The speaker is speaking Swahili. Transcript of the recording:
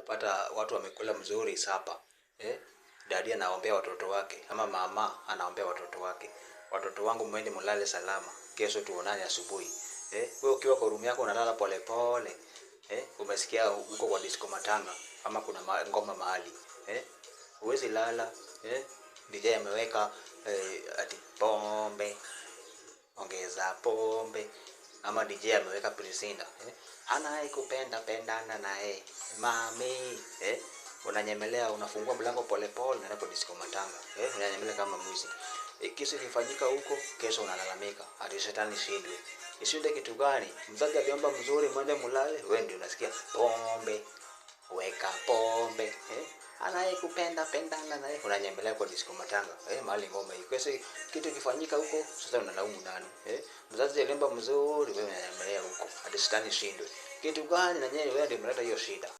unapata watu wamekula mzuri sapa. Daddy anaombea watoto wake ama mama anaombea watoto wake. Watoto wangu mwende mulale salama. Kesho tuonane asubuhi. Wewe ukiwa kwa room yako unalala pole pole. Umesikia uko kwa disco matanga ama kuna ngoma mahali. Huwezi lala. DJ ameweka ati pombe, ongeza pombe, ama DJ ameweka Priscilla. Anayekupenda pendana naye mami. Unanyemelea, unafungua mlango pole pole, unaenda kwa disco matanga. Unanyemelea kama mwizi. Kisa ikifanyika huko, kesho unalalamika ati shetani shindwe. Ishinde kitu gani? Mzazi aliomba mzuri mwende mulale, wewe ndio unasikia pombe, weka pombe. Anayekupenda pendana naye, unanyemelea kwa disco matanga. Mahali ngoma iko. Kisa kitu kifanyika huko, sasa unalaumu nani? Mzazi aliomba mzuri, wewe unanyemelea huko ati shetani shindwe. Kitu gani na nyewe wewe ndio mleta hiyo shida.